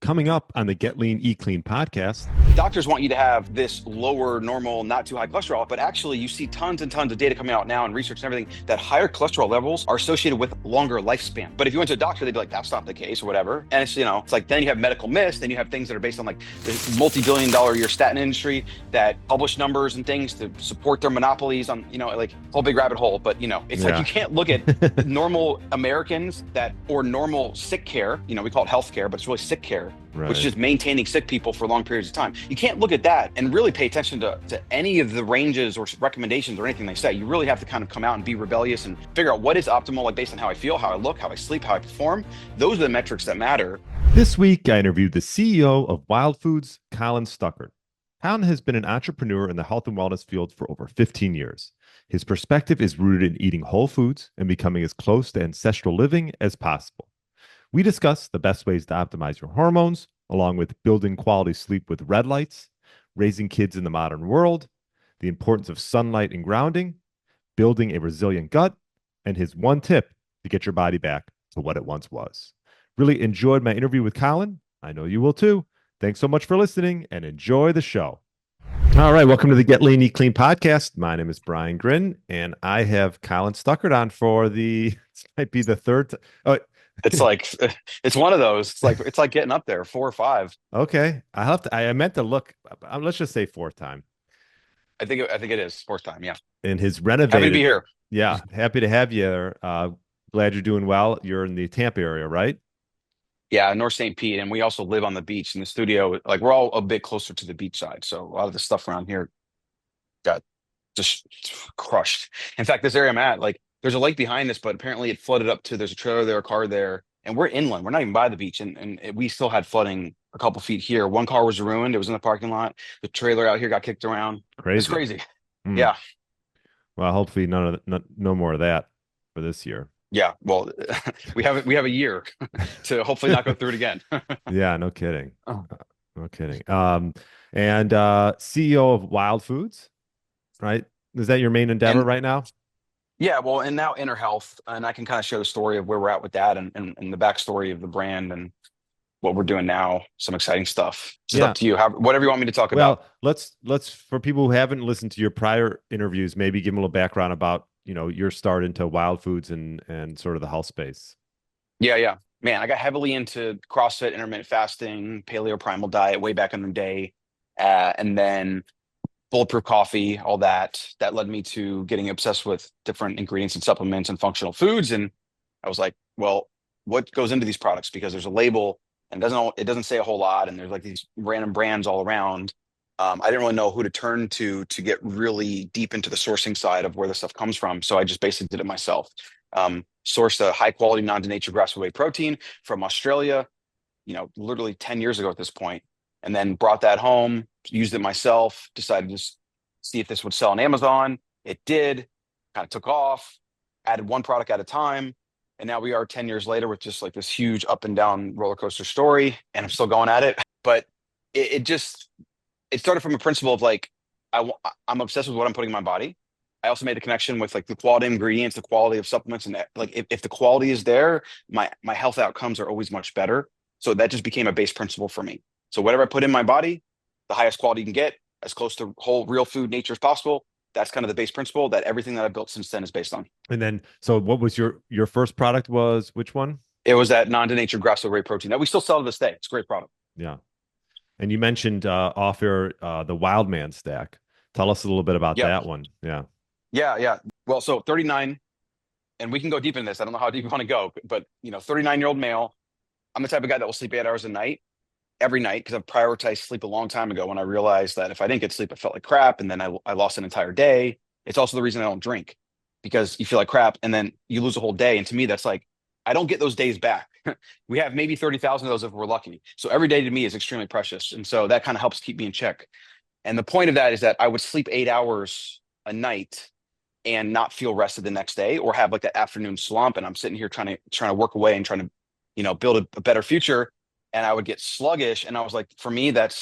Coming up on the Get Lean, Eat Clean podcast. Doctors want you to have this lower, normal, not too high cholesterol, but actually you see tons and tons of data coming out now and research and everything that higher cholesterol levels are associated with longer lifespan. But if you went to a doctor, they'd be like, that's not the case or whatever. And it's like then you have medical myths, then you have things that are based on like the multi-billion-dollar a year statin industry that publish numbers and things to support their monopolies on, like whole big rabbit hole. But it's like you can't look at normal Americans or normal sick care, we call it health care, but it's really sick care. Right. Which is just maintaining sick people for long periods of time. You can't look at that and really pay attention to any of the ranges or recommendations or anything they say. You really have to kind of come out and be rebellious and figure out what is optimal, like based on how I feel, how I look, how I sleep, how I perform. Those are the metrics that matter. This week, I interviewed the CEO of Wild Foods, Colin Stuckert. Colin has been an entrepreneur in the health and wellness field for over 15 years. His perspective is rooted in eating whole foods and becoming as close to ancestral living as possible. We discuss the best ways to optimize your hormones, along with building quality sleep with red lights, raising kids in the modern world, the importance of sunlight and grounding, building a resilient gut, and his one tip to get your body back to what it once was. Really enjoyed my interview with Colin. I know you will too. Thanks so much for listening and enjoy the show. All right, welcome to the Get Lean, Eat Clean podcast. My name is Brian Gryn, and I have Colin Stuckert on for this might be the third. It's like it's one of those. It's like getting up there 4 or 5. Okay, I meant to look. Let's just say fourth time. I think it is fourth time. Yeah. And his renovated. Happy to be here. Yeah, happy to have you. Glad you're doing well. You're in the Tampa area, right? Yeah, North St. Pete, and we also live on the beach in the studio. Like we're all a bit closer to the beach side, so a lot of the stuff around here got just crushed. In fact, this area I'm at, like. There's a lake behind us, but apparently it flooded up to, there's a trailer there, a car there, and we're inland. We're not even by the beach. And we still had flooding a couple feet here. One car was ruined. It was in the parking lot. The trailer out here got kicked around. Crazy. It's crazy. Mm. Yeah. Well, hopefully no more of that for this year. Yeah. Well, we have a year to hopefully not go through it again. Yeah, no kidding. Oh. No kidding. And CEO of Wild Foods, right? Is that your main endeavor right now? Yeah, well, and now Inner Health, and I can kind of share the story of where we're at with that and the backstory of the brand and what we're doing now. Some exciting stuff. It's up to you. Whatever you want me to talk about. Well, let's for people who haven't listened to your prior interviews, maybe give them a little background about your start into Wild Foods and sort of the health space. Yeah. Man, I got heavily into CrossFit, intermittent fasting, paleo primal diet way back in the day, and then bulletproof coffee, all that led me to getting obsessed with different ingredients and supplements and functional foods. And I was like, well, what goes into these products? Because there's a label and it doesn't say a whole lot. And there's like these random brands all around. I didn't really know who to turn to get really deep into the sourcing side of where the stuff comes from. So I just basically did it myself. Sourced a high quality non-denatured grass-fed whey protein from Australia, literally 10 years ago at this point. And then brought that home, used it myself, decided to see if this would sell on Amazon. It did, kind of took off, added one product at a time. And now we are 10 years later with just like this huge up and down roller coaster story. And I'm still going at it. But it started from a principle of like, I'm obsessed with what I'm putting in my body. I also made a connection with like the quality of ingredients, the quality of supplements. And like, if the quality is there, my health outcomes are always much better. So that just became a base principle for me. So whatever I put in my body, the highest quality you can get, as close to whole real food nature as possible. That's kind of the base principle that everything that I've built since then is based on. And then, so what was your first product was which one? It was that non-denatured grass-fed whey protein that we still sell to this day. It's a great product. Yeah. And you mentioned off air the Wild Man stack. Tell us a little bit about that one. Yeah. Yeah. Well, so 39, and we can go deep in this. I don't know how deep you want to go, but 39-year-old male. I'm the type of guy that will sleep 8 hours a night. Every night, because I've prioritized sleep a long time ago when I realized that if I didn't get sleep, I felt like crap. And then I lost an entire day. It's also the reason I don't drink, because you feel like crap and then you lose a whole day. And to me, that's like, I don't get those days back. We have maybe 30,000 of those if we're lucky. So every day to me is extremely precious. And so that kind of helps keep me in check. And the point of that is that I would sleep 8 hours a night and not feel rested the next day, or have like that afternoon slump. And I'm sitting here trying to work away and trying to, build a better future. And I would get sluggish. And I was like, for me, that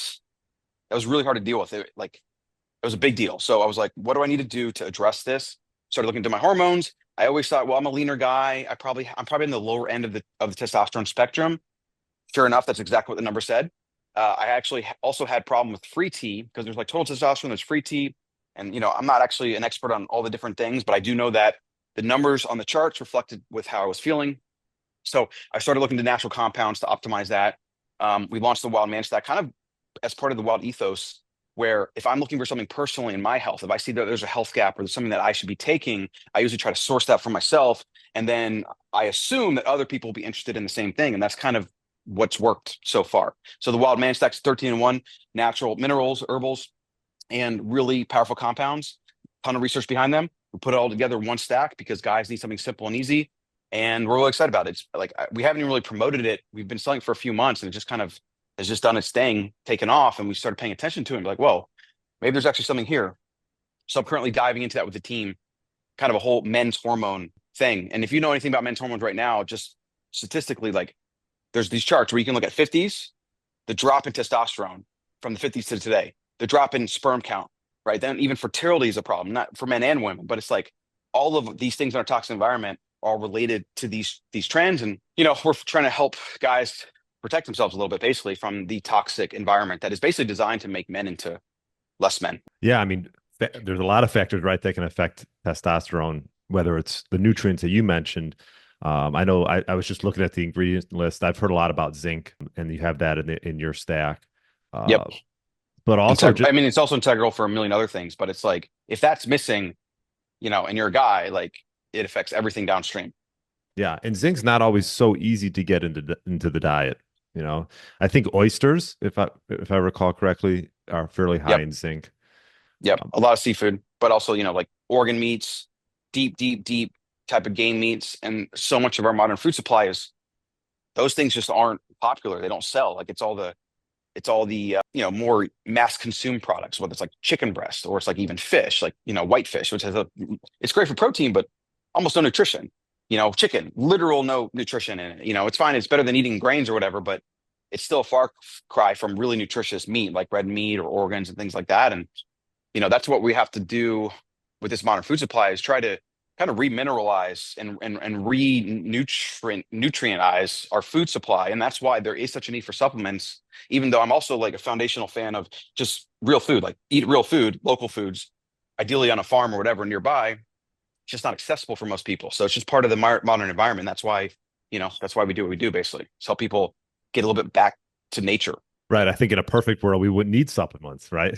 was really hard to deal with. It was a big deal. So I was like, what do I need to do to address this? Started looking into my hormones. I always thought, well, I'm a leaner guy. I'm probably in the lower end of the testosterone spectrum. Sure enough, that's exactly what the number said. I actually also had problem with free T because there's like total testosterone, there's free T, and I'm not actually an expert on all the different things, but I do know that the numbers on the charts reflected with how I was feeling. So I started looking to natural compounds to optimize that. We launched the Wild Man Stack kind of as part of the Wild ethos, where if I'm looking for something personally in my health, if I see that there's a health gap or there's something that I should be taking, I usually try to source that for myself. And then I assume that other people will be interested in the same thing. And that's kind of what's worked so far. So the Wild Man Stack's 13-in-1, natural minerals, herbals, and really powerful compounds. Ton of research behind them. We put it all together in one stack because guys need something simple and easy. And we're really excited about it. It's like we haven't even really promoted it. We've been selling it for a few months, and it just kind of has just done its thing, taken off, and we started paying attention to it. And be like, whoa, maybe there's actually something here. So I'm currently diving into that with the team, kind of a whole men's hormone thing. And if you know anything about men's hormones right now, just statistically, like there's these charts where you can look at 50s, the drop in testosterone from the 50s to today, the drop in sperm count, right? Then even fertility is a problem, not for men and women, but it's like all of these things in our toxic environment are related to these trends. And we're trying to help guys protect themselves a little bit basically from the toxic environment that is basically designed to make men into less men. Yeah, I mean, there's a lot of factors, right, that can affect testosterone, whether it's the nutrients that you mentioned. I know I was just looking at the ingredient list. I've heard a lot about zinc, and you have that in your stack. Yep. But also, I mean, it's also integral for a million other things, but it's like if that's missing, and you're a guy, like it affects everything downstream. yeah, and zinc's not always so easy to get into the diet. I think oysters, if I recall correctly, are fairly high Yep. in zinc. Yep. A lot of seafood, but also, like organ meats, deep, deep, deep type of game meats. And so much of our modern food supply is those things just aren't popular. They don't sell. Like it's all the more mass consumed products, whether it's like chicken breast or it's like even fish, like white fish, which it's great for protein, but almost no nutrition. Chicken, literal no nutrition in it. It's fine. It's better than eating grains or whatever, but it's still a far cry from really nutritious meat like red meat or organs and things like that. And that's what we have to do with this modern food supply is try to kind of remineralize and nutrientize our food supply. And that's why there is such a need for supplements, even though I'm also like a foundational fan of just real food, like eat real food, local foods, ideally on a farm or whatever nearby. It's just not accessible for most people. So it's just part of the modern environment. That's why we do what we do, basically. It's help people get a little bit back to nature. Right. I think in a perfect world, we wouldn't need supplements, right?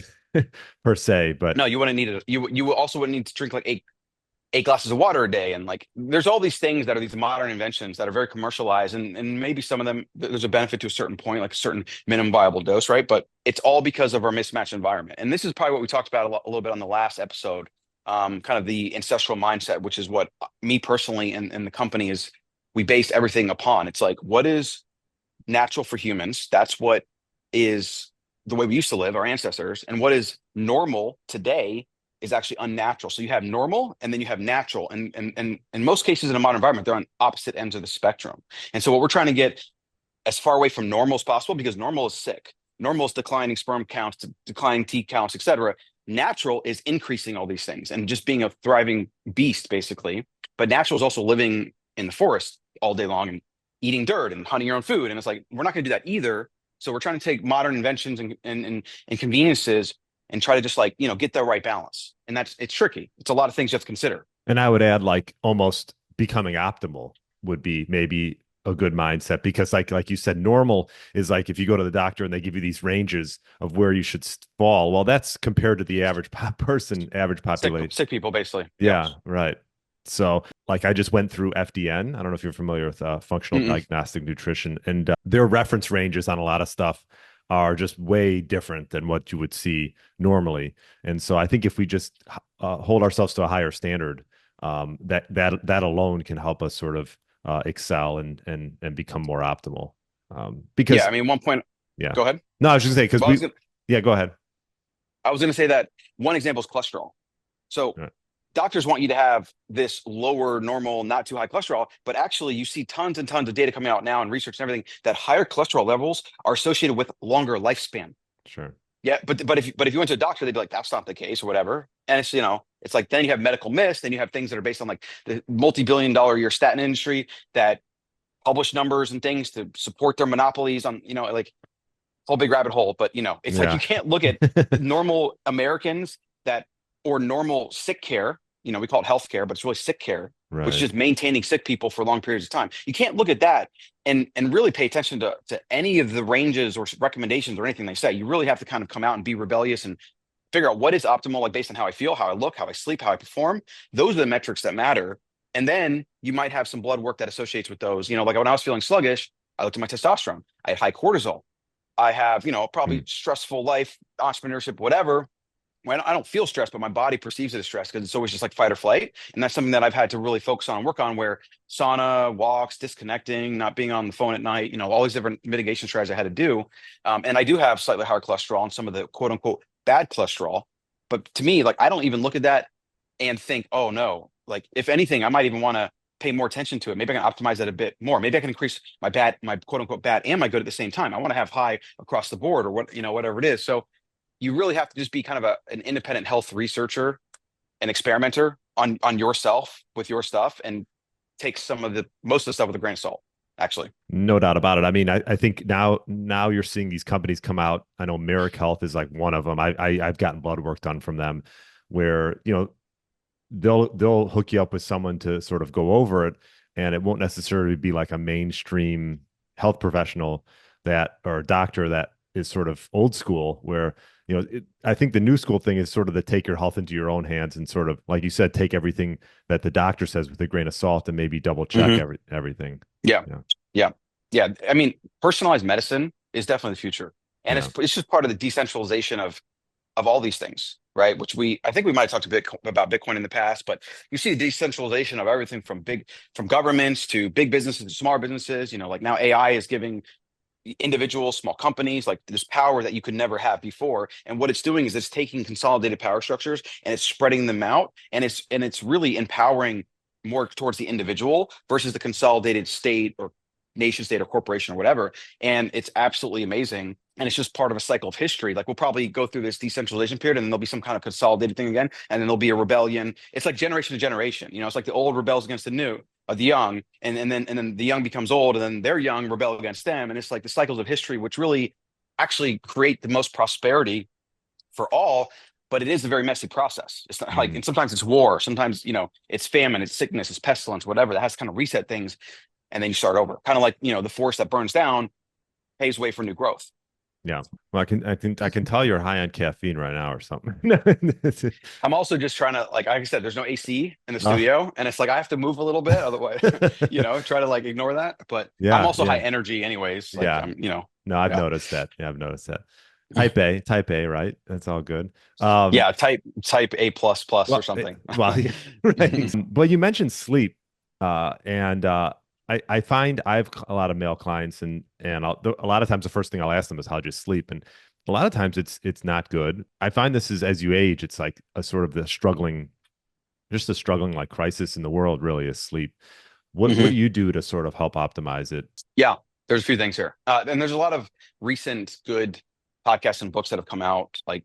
Per se, but No, you wouldn't need it. You also wouldn't need to drink like eight glasses of water a day. And like there's all these things that are these modern inventions that are very commercialized, and maybe some of them there's a benefit to a certain point, like a certain minimum viable dose, right? But it's all because of our mismatched environment. And this is probably what we talked about a little bit on the last episode, kind of the ancestral mindset, which is what me personally and the company is we base everything upon. It's like what is natural for humans? That's what is the way we used to live, our ancestors, and what is normal today is actually unnatural. So you have normal and then you have natural. And in most cases in a modern environment, they're on opposite ends of the spectrum. And so what we're trying to get as far away from normal as possible, because normal is sick. Normal is declining sperm counts, declining T counts, et cetera. Natural is increasing all these things and just being a thriving beast, basically. But natural is also living in the forest all day long and eating dirt and hunting your own food. And it's like, we're not going to do that either. So we're trying to take modern inventions and conveniences and try to just like, get the right balance. And it's tricky. It's a lot of things you have to consider. And I would add like almost becoming optimal would be maybe a good mindset, because like you said, normal is like if you go to the doctor and they give you these ranges of where you should fall. Well, that's compared to the average average population. Sick people, basically. Yeah, yep. Right. So like I just went through FDN. I don't know if you're familiar with functional diagnostic nutrition, and their reference ranges on a lot of stuff are just way different than what you would see normally. And so I think if we just hold ourselves to a higher standard, that alone can help us sort of excel and become more optimal. Because yeah, I mean, one point. Yeah. Go ahead. No, I was just gonna say because yeah, go ahead. I was going to say that one example is cholesterol. So doctors want you to have this lower, normal, not too high cholesterol, but actually you see tons and tons of data coming out now and research and everything that higher cholesterol levels are associated with longer lifespan. Sure. Yeah, but if you went to a doctor, they'd be like, that's not the case or whatever. And it's it's like then you have medical myths, then you have things that are based on like the multi-billion-dollar a year statin industry that publish numbers and things to support their monopolies on, like whole big rabbit hole. But it's like you Yeah. can't look at normal Americans that or normal sick care. We call it health care, but it's really sick care, which is Right. just maintaining sick people for long periods of time. You can't look at that and really pay attention to any of the ranges or recommendations or anything they say. You really have to kind of come out and be rebellious and figure out what is optimal, like based on how I feel, how I look, how I sleep, how I perform. Those are the metrics that matter. And then you might have some blood work that associates with those. Like when I was feeling sluggish, I looked at my testosterone. I had high cortisol. I have, Mm. probably stressful life, entrepreneurship, whatever. When I don't feel stressed, but my body perceives it as stress because it's always just like fight or flight. And that's something that I've had to really focus on and work on, where sauna, walks, disconnecting, not being on the phone at night, all these different mitigation strategies I had to do. And I do have slightly higher cholesterol and some of the quote unquote bad cholesterol. But to me, like, I don't even look at that and think, oh no, like if anything, I might even want to pay more attention to it. Maybe I can optimize that a bit more. Maybe I can increase my quote unquote bad and my good at the same time. I want to have high across the board or whatever it is. So you really have to just be kind of an independent health researcher and experimenter on yourself with your stuff, and take most of the stuff with a grain of salt, actually. No doubt about it. I mean, I think now you're seeing these companies come out. I know Merrick Health is like one of them. I've gotten blood work done from them, where they'll hook you up with someone to sort of go over it, and it won't necessarily be like a mainstream health professional that or a doctor that is sort of old school, where I think the new school thing is sort of to take your health into your own hands and sort of, like you said, take everything that the doctor says with a grain of salt and maybe double check Hmm. everything. Yeah, Yeah. yeah, yeah. I mean, personalized medicine is definitely the future, and Yeah. it's just part of the decentralization of all these things, right? Which I think we might have talked a bit about Bitcoin in the past, but you see the decentralization of everything from governments to big businesses to smaller businesses. Like now AI is giving individuals, small companies, like this power that you could never have before. And what it's doing is it's taking consolidated power structures and it's spreading them out, and it's really empowering more towards the individual versus the consolidated state or nation state or corporation or whatever. And it's absolutely amazing. And it's just part of a cycle of history. Like we'll probably go through this decentralization period, and then there'll be some kind of consolidated thing again, and then there'll be a rebellion. It's like generation to generation. It's like the old rebels against the new, the young, and then the young becomes old, and then they're young rebel against them, and it's like the cycles of history, which really actually create the most prosperity for all. But it is a very messy process. It's not like, Mm. and sometimes it's war, sometimes it's famine, it's sickness, it's pestilence, whatever that has to kind of reset things, and then you start over. Kind of like the forest that burns down paves way for new growth. Yeah. Well, I can tell you're high on caffeine right now or something. I'm also just trying to, like I said, there's no AC in the Oh. studio, and it's like I have to move a little bit, otherwise, try to like ignore that. But I'm Yeah, also high yeah, energy, anyways. Like yeah. I'm. No, I've Yeah, noticed that. Yeah, I've noticed that. Type A, right? That's all good. yeah. Type A plus plus or something. Yeah, right. But you mentioned sleep, and I find I have a lot of male clients, and a lot of times the first thing I'll ask them is how'd you sleep, and a lot of times it's not good. I find this is as you age, it's like a sort of just a struggling like crisis in the world. Really, is sleep. What Hmm. do you do to sort of help optimize it? Yeah, there's a few things here, and there's a lot of recent good podcasts and books that have come out. Like,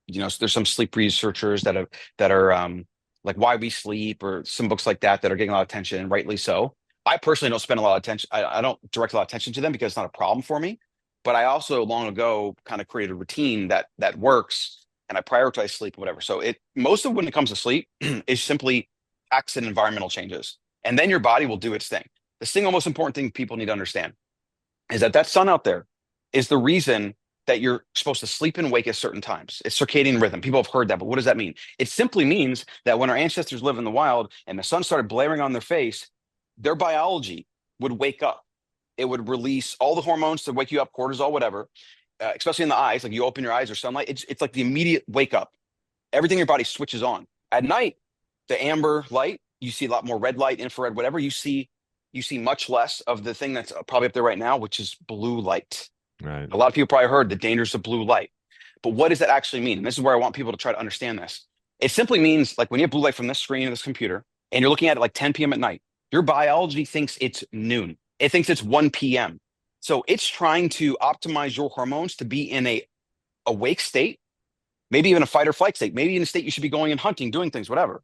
there's some sleep researchers that are like Why We Sleep, or some books like that are getting a lot of attention, and rightly so. I personally don't spend a lot of attention. I don't direct a lot of attention to them because it's not a problem for me. But I also long ago kind of created a routine that works, and I prioritize sleep or whatever. So most of when it comes to sleep is simply acts and environmental changes, and then your body will do its thing. The single most important thing people need to understand is that sun out there is the reason that you're supposed to sleep and wake at certain times. It's circadian rhythm. People have heard that, but what does that mean? It simply means that when our ancestors lived in the wild and the sun started blaring on their face, their biology would wake up. It would release all the hormones to wake you up, cortisol, whatever, especially in the eyes. Like you open your eyes or sunlight, it's like the immediate wake up. Everything in your body switches on. At night, the amber light, you see a lot more red light, infrared, whatever. You see much less of the thing that's probably up there right now, which is blue light. Right. A lot of people probably heard the dangers of blue light. But what does that actually mean? And this is where I want people to try to understand this. It simply means, like, when you have blue light from this screen of this computer and you're looking at it like 10 p.m. at night, your biology thinks it's noon. It thinks it's 1 p.m. So it's trying to optimize your hormones to be in a awake state, maybe even a fight or flight state, maybe in a state you should be going and hunting, doing things, whatever.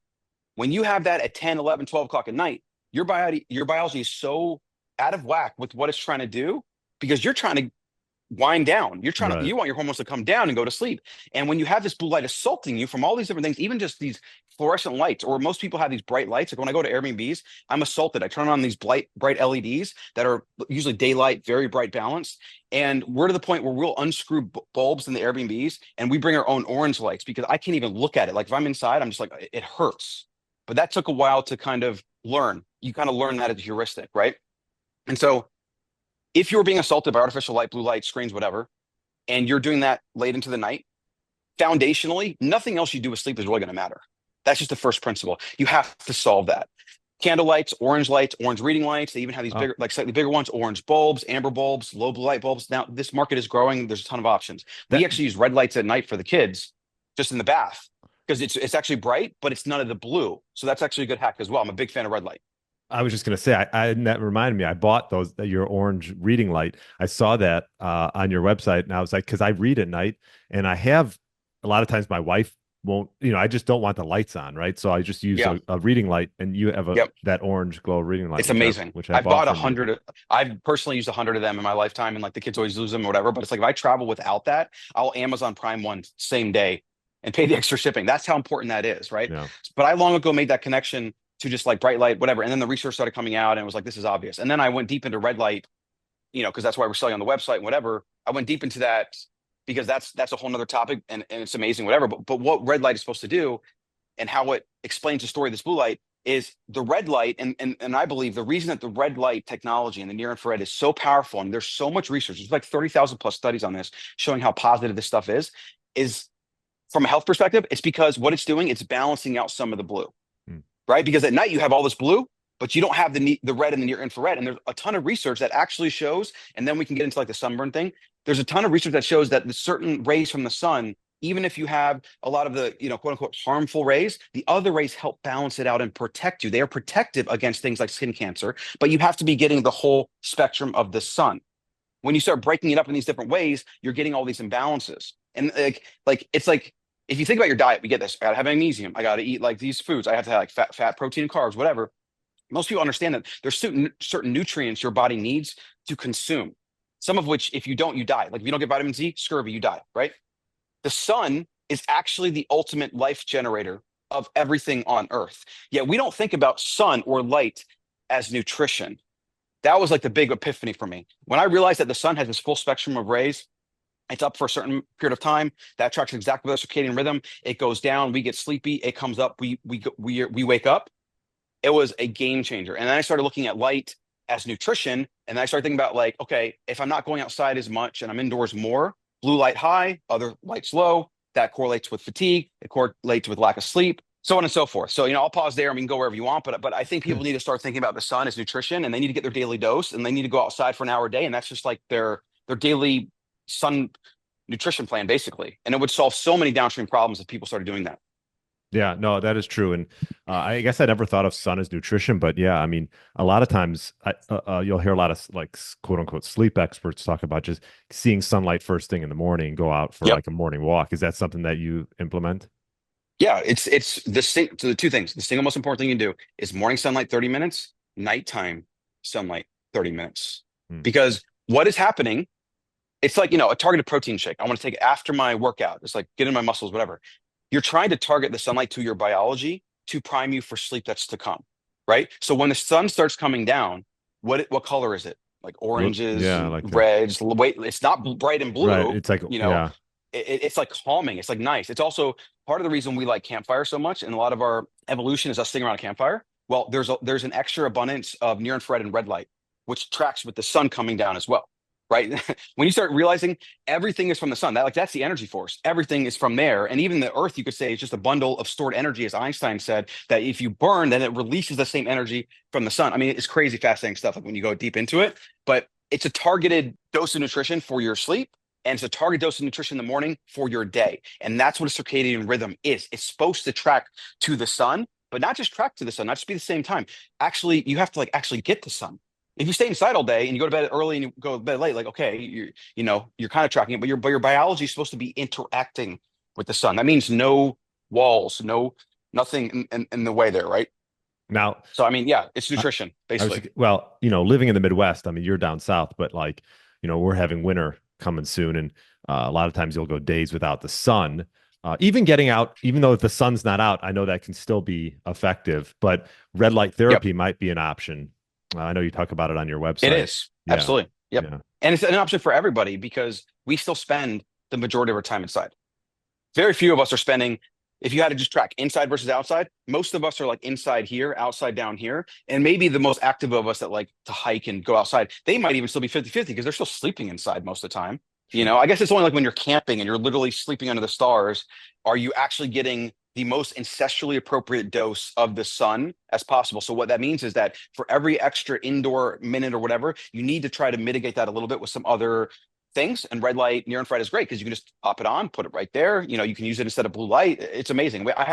When you have that at 10, 11, 12 o'clock at night, your biology is so out of whack with what it's trying to do because you're trying to wind down. Right. You want your hormones to come down and go to sleep. And when you have this blue light assaulting you from all these different things, even just these fluorescent lights, or most people have these bright lights. Like when I go to Airbnbs, I'm assaulted. I turn on these bright LEDs that are usually daylight, very bright balanced. And we're to the point where we'll unscrew bulbs in the Airbnbs and we bring our own orange lights because I can't even look at it. Like if I'm inside, I'm just like, it hurts. But that took a while to kind of learn. You kind of learn that as a heuristic, right? And so if you're being assaulted by artificial light, blue light, screens, whatever, and you're doing that late into the night, foundationally, nothing else you do with sleep is really going to matter. That's just the first principle. You have to solve that. Candle lights, orange reading lights. They even have these bigger, like slightly bigger ones, orange bulbs, amber bulbs, low blue light bulbs. Now, this market is growing. There's a ton of options. That We actually use red lights at night for the kids just in the bath because it's actually bright, but it's none of the blue. So that's actually a good hack as well. I'm a big fan of red light. I was just gonna say, that reminded me. I bought those your orange reading light. I saw that on your website, and I was like, because I read at night, and I have a lot of times my wife won't. I just don't want the lights on, right? So I just use Yeah. a reading light, and you have Yep. that orange glow reading light, It's amazing. which I I've bought bought from you. 100. I've personally used 100 of them in my lifetime, and like the kids always lose them or whatever. But it's like if I travel without that, I'll Amazon Prime one same day and pay the extra shipping. That's how important that is, right? Yeah. But I long ago made that connection to just like bright light, whatever. And then the research started coming out, and it was like this is obvious. And then I went deep into red light, because that's why we're selling on the website and whatever. I went deep into that because that's a whole nother topic, and it's amazing, whatever. But what red light is supposed to do and how it explains the story of this blue light is the red light. And I believe the reason that the red light technology and the near infrared is so powerful, and there's so much research, there's like 30,000 plus studies on this showing how positive this stuff is from a health perspective, it's because what it's doing, it's balancing out some of the blue, Hmm. right? Because at night you have all this blue, but you don't have the red and the near infrared. And there's a ton of research that actually shows, and then we can get into like the sunburn thing. There's a ton of research that shows that the certain rays from the sun, even if you have a lot of the, quote unquote, harmful rays, the other rays help balance it out and protect you. They are protective against things like skin cancer, but you have to be getting the whole spectrum of the sun. When you start breaking it up in these different ways, you're getting all these imbalances. And it's like, if you think about your diet, we get this. I gotta have magnesium. I gotta eat like these foods. I have to have like fat, protein, and carbs, whatever. Most people understand that there's certain nutrients your body needs to consume. Some of which, if you don't, you die. Like if you don't get vitamin Z, scurvy, you die, right? The sun is actually the ultimate life generator of everything on Earth. Yet we don't think about sun or light as nutrition. That was like the big epiphany for me. When I realized that the sun has this full spectrum of rays, it's up for a certain period of time. That tracks exactly with the circadian rhythm. It goes down, we get sleepy. It comes up, we wake up. It was a game changer. And then I started looking at light as nutrition. And then I started thinking about like, okay, if I'm not going outside as much and I'm indoors more, blue light high, other lights low, that correlates with fatigue. It correlates with lack of sleep, so on and so forth. So, I'll pause there. I mean, go wherever you want, but I think people need to start thinking about the sun as nutrition, and they need to get their daily dose, and they need to go outside for an hour a day. And that's just like their daily sun nutrition plan, basically. And it would solve so many downstream problems if people started doing that. Yeah, no, that is true. And I guess I never thought of sun as nutrition, but yeah, I mean, a lot of times you'll hear a lot of like quote unquote sleep experts talk about just seeing sunlight first thing in the morning and go out for Yep. like a morning walk. Is that something that you implement? Yeah, it's the two things. The single most important thing you do is morning sunlight 30 minutes, nighttime sunlight 30 minutes. Hmm. Because what is happening, it's like, a targeted protein shake. I want to take it after my workout. It's like get in my muscles, whatever. You're trying to target the sunlight to your biology to prime you for sleep that's to come, right? So when the sun starts coming down, what color is it? Like oranges, Yeah, like reds. Wait, it's not bright and blue. right. It's like yeah, It's like calming. It's like nice. It's also part of the reason we like campfire so much, and a lot of our evolution is us sitting around a campfire. Well, there's an extra abundance of near infrared and red light, which tracks with the sun coming down as well, right? When you start realizing everything is from the sun, that's the energy force. Everything is from there, and even the Earth, you could say, is just a bundle of stored energy, as Einstein said. That if you burn, then it releases the same energy from the sun. I mean, it's crazy, fascinating stuff. Like when you go deep into it, but it's a targeted dose of nutrition for your sleep. And it's a target dose of nutrition in the morning for your day. And that's what a circadian rhythm is. It's supposed to track to the sun, but not just track to the sun, not just be the same time. Actually, you have to like actually get the sun. If you stay inside all day and you go to bed early and you go to bed late, like, okay, you're kind of tracking it, but your biology is supposed to be interacting with the sun. That means no walls, nothing in the way there, right? Now, So, I mean, yeah, it's I, nutrition, I was basically. well, living in the Midwest. I mean, you're down south, but like, we're having winter coming soon, and a lot of times you'll go days without the sun. Even getting out, even though if the sun's not out, I know that can still be effective. But red light Yep, therapy might be an option. I know you talk about it on your it website. is. Yeah, Absolutely. Yep. yeah, And it's an option for everybody because we still spend the majority of our time inside. Very few of us are spending, if you had to just track inside versus outside, most of us are like inside here, outside down here. And maybe the most active of us that like to hike and go outside, they might even still be 50-50 because they're still sleeping inside most of the time. sure. I guess it's only like when you're camping and you're literally sleeping under the stars, are you actually getting the most ancestrally appropriate dose of the sun as possible? So what that means is that for every extra indoor minute or whatever, you need to try to mitigate that a little bit with some other things. And red light near infrared is great because you can just pop it on, put it right there. You can use it instead of blue light. It's amazing. I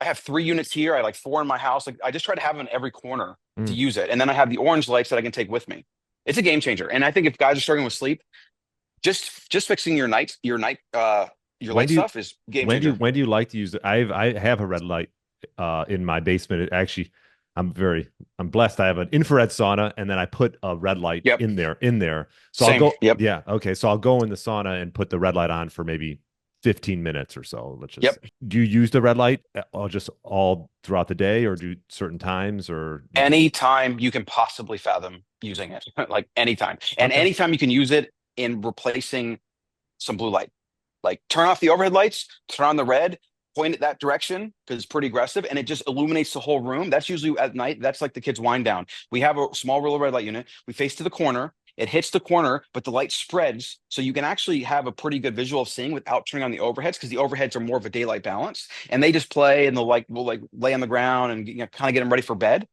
have 3 units here. I like 4 in my house. Like I just try to have them in every corner to Mm. use it. And then I have the orange lights that I can take with me. It's a game changer. And I think if guys are struggling with sleep, just fixing your When light do you stuff is game changer. when do you like to use it? I have a red light in my basement. It actually, I'm blessed. I have an infrared sauna, and then I put a red light Yep. in there. So I'll Same. go, Yep. yeah, okay. So I'll go in the sauna and put the red light on for maybe 15 minutes or so. Let's just Yep. say. Do you use the red light just all throughout the day, or do certain times, or you just Anytime you can possibly fathom using it, like anytime. And okay? anytime you can use it in replacing some blue light. Like turn off the overhead lights, turn on the red, point it that direction because it's pretty aggressive and it just illuminates the whole room. That's usually at night. That's like the kids' wind down. We have a small rural red light unit. We face to the corner. It hits the corner, but the light spreads. So you can actually have a pretty good visual of seeing without turning on the overheads because the overheads are more of a daylight balance. And they just play and we'll like lay on the ground and kind of get them ready for bed.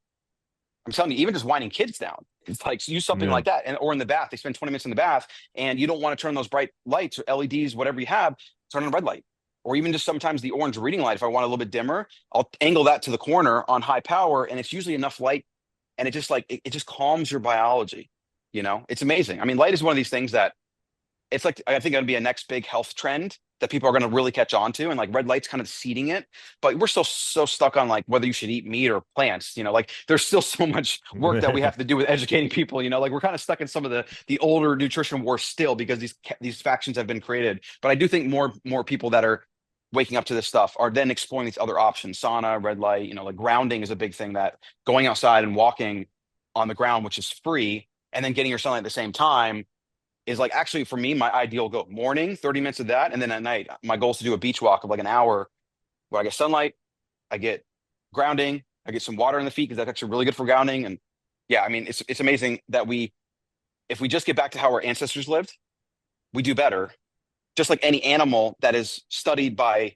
I'm telling you, even just winding kids down, it's like use something Yeah. like that, or in the bath. They spend 20 minutes in the bath, and you don't want to turn those bright lights or LEDs, whatever you have, turn on a red light, or even just sometimes the orange reading light. If I want a little bit dimmer, I'll angle that to the corner on high power, and it's usually enough light, and it just it just calms your biology. It's amazing. I mean, light is one of these things that it's like I think it'll be a next big health trend that people are going to really catch on to, and like red light's kind of seeding it. But we're still so stuck on like whether you should eat meat or plants. Like there's still so much work that we have to do with educating people. Like we're kind of stuck in some of the older nutrition wars still because these factions have been created. But I do think more people that are waking up to this stuff are then exploring these other options. Sauna, red light. Like grounding is a big thing, that going outside and walking on the ground, which is free, and then getting your sunlight at the same time is like actually for me my ideal go morning 30 minutes of that, and then at night my goal is to do a beach walk of like an hour where I get sunlight, I get grounding, I get some water in the feet because that's actually really good for grounding. And yeah, I mean it's amazing that if we just get back to how our ancestors lived, we do better. Just like any animal that is studied by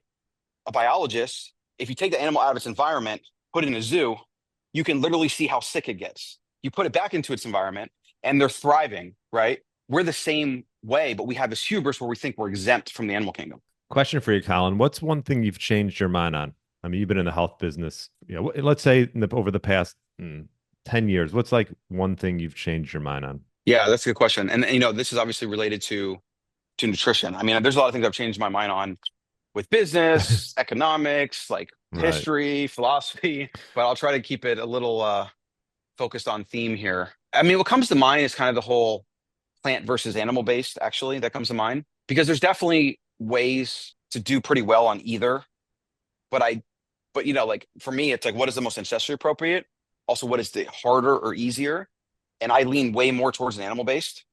a biologist, if you take the animal out of its environment, put it in a zoo, you can literally see how sick it gets. You put it back into its environment and they're thriving, right? We're the same way, but we have this hubris where we think we're exempt from the animal kingdom. Question for you, Colin. What's one thing you've changed your mind on? I mean, you've been in the health business, let's say over the past 10 years. What's like one thing you've changed your mind on? Yeah, that's a good question. And this is obviously related to nutrition. I mean, there's a lot of things I've changed my mind on with business, economics, like Right. history, philosophy, but I'll try to keep it a little focused on theme here. I mean, what comes to mind is kind of the whole plant versus animal based, actually, that comes to mind because there's definitely ways to do pretty well on either. But like for me, it's like, what is the most ancestrally appropriate? Also, what is the harder or easier? And I lean way more towards an animal based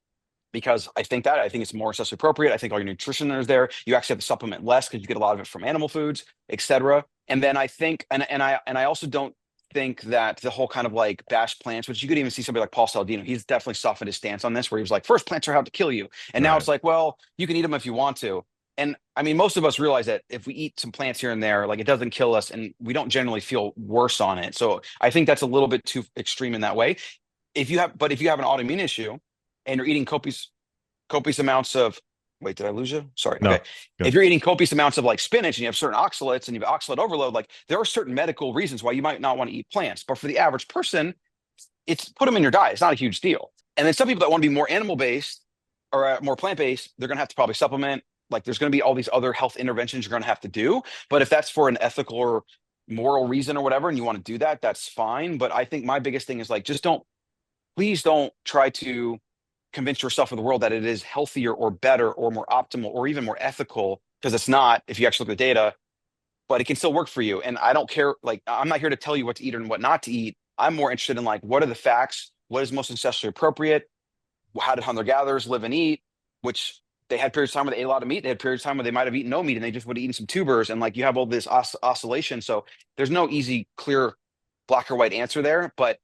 because I think it's more ancestrally appropriate. I think all your nutrition is there. You actually have to supplement less because you get a lot of it from animal foods, etc. And then I think, and I also don't think that the whole kind of like bash plants, which you could even see somebody like Paul Saladino, he's definitely softened his stance on this, where he was like, first plants are out to kill you, and now Right. it's like, well, you can eat them if you want to. And I mean, most of us realize that if we eat some plants here and there, like it doesn't kill us, and we don't generally feel worse on it. So I think that's a little bit too extreme in that way. If you have an autoimmune issue and you're eating copious amounts of, wait, did I lose you? Sorry. Okay. No. If Good. you're eating copious amounts of like spinach and you have certain oxalates and you have oxalate overload, like there are certain medical reasons why you might not want to eat plants. But for the average person, it's put them in your diet. It's not a huge deal. And then some people that want to be more animal based or more plant based, they're going to have to probably supplement. Like there's going to be all these other health interventions you're going to have to do. But if that's for an ethical or moral reason or whatever, and you want to do that, that's fine. But I think my biggest thing is like, please don't try to convince yourself of the world that it is healthier or better or more optimal or even more ethical, because it's not if you actually look at the data, but it can still work for you. And I don't care, like, I'm not here to tell you what to eat and what not to eat. I'm more interested in like, what are the facts? What is most ancestrally appropriate? How did hunter-gatherers live and eat? Which they had periods of time where they ate a lot of meat. They had periods of time where they might have eaten no meat and they just would have eaten some tubers. And like you have all this oscillation. So there's no easy, clear, black or white answer there. But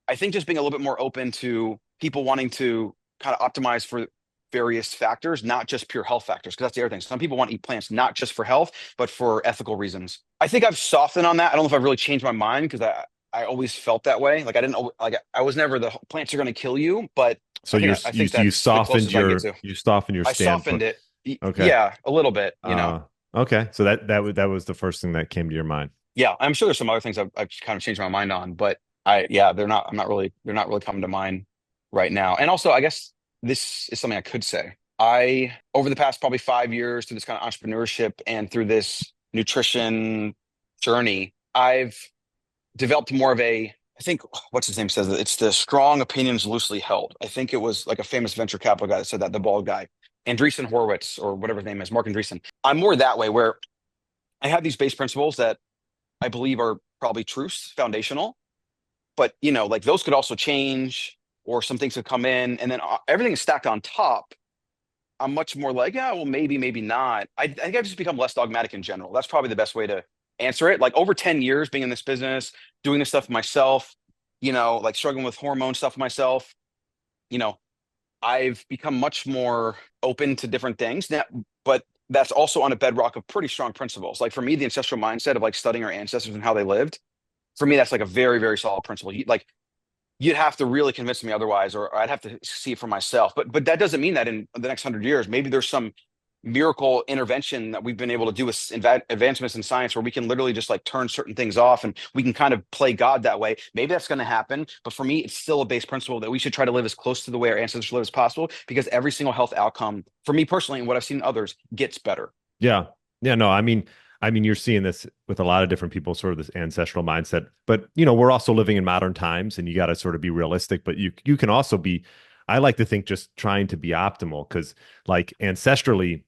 I think just being a little bit more open to people wanting to kind of optimize for various factors, not just pure health factors. Because that's the other thing. Some people want to eat plants not just for health, but for ethical reasons. I think I've softened on that. I don't know if I've really changed my mind because I always felt that way. Like I didn't like I was never the plants are going to kill you, but So I think that's the closest I get to. you softened your I softened standpoint. it. Okay. Yeah, a little bit, Okay. So that was the first thing that came to your mind. Yeah, I'm sure there's some other things I've kind of changed my mind on, but they're not really coming to mind right now. And also, I guess this is something I could say. Over the past probably 5 years through this kind of entrepreneurship and through this nutrition journey, I've developed more of I think, what's his name says it? It's the strong opinions loosely held. I think it was like a famous venture capital guy that said that, the bald guy, Andreessen Horowitz, or whatever his name is, Mark Andreessen. I'm more that way, where I have these base principles that I believe are probably truths, foundational, but like those could also change, or some things could come in, and then everything is stacked on top. I'm much more like, yeah, well, maybe, maybe not. I think I've just become less dogmatic in general. That's probably the best way to answer it. Like over 10 years being in this business, doing this stuff myself, like struggling with hormone stuff myself, you know, I've become much more open to different things now, but that's also on a bedrock of pretty strong principles. Like for me, the ancestral mindset of like studying our ancestors and how they lived, for me, that's like a very, very solid principle. Like you'd have to really convince me otherwise, or I'd have to see it for myself. But that doesn't mean that in the next 100 years, maybe there's some miracle intervention that we've been able to do with advancements in science where we can literally just like turn certain things off and we can kind of play God that way. Maybe that's going to happen. But for me, it's still a base principle that we should try to live as close to the way our ancestors live as possible, because every single health outcome, for me personally, and what I've seen in others, gets better. Yeah. Yeah, no, I mean you're seeing this with a lot of different people, sort of this ancestral mindset. But, we're also living in modern times and you got to sort of be realistic, but you can also be, I like to think, just trying to be optimal, because like ancestrally,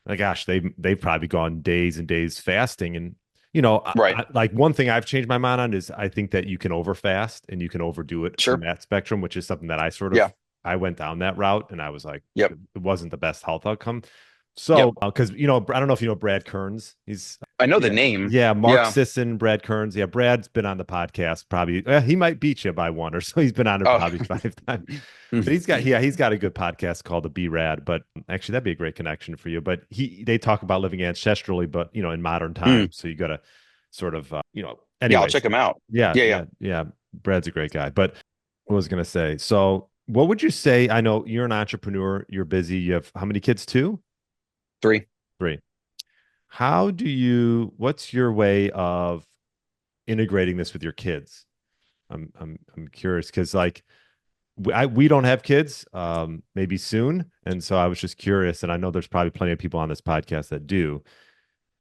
my gosh, they've probably gone days and days fasting. And Right. like one thing I've changed my mind on is I think that you can overfast and you can overdo it from Sure. that spectrum, which is something that Yeah. I went down that route and I was like, Yep. it wasn't the best health outcome. Yep. So, because I don't know if you know Brad Kearns. He's I know the yeah, name. yeah, Mark Yeah. Sisson, Brad Kearns. Yeah, Brad's been on the podcast probably. He might beat you by one or so. He's been on it Oh. probably 5 times. But he's got a good podcast called the B.rad. But actually, that'd be a great connection for you. But they talk about living ancestrally, but in modern Mm. times. So you got to sort of Yeah, I'll check Anyways, him out. yeah, Yeah. Yeah. yeah, yeah. Brad's a great guy. But what was I gonna say? So, what would you say? I know you're an entrepreneur. You're busy. You have how many kids? Two, 3. three. What's your way of integrating this with your kids? I'm curious because like we don't have kids, maybe soon, and so I was just curious, and I know there's probably plenty of people on this podcast that do,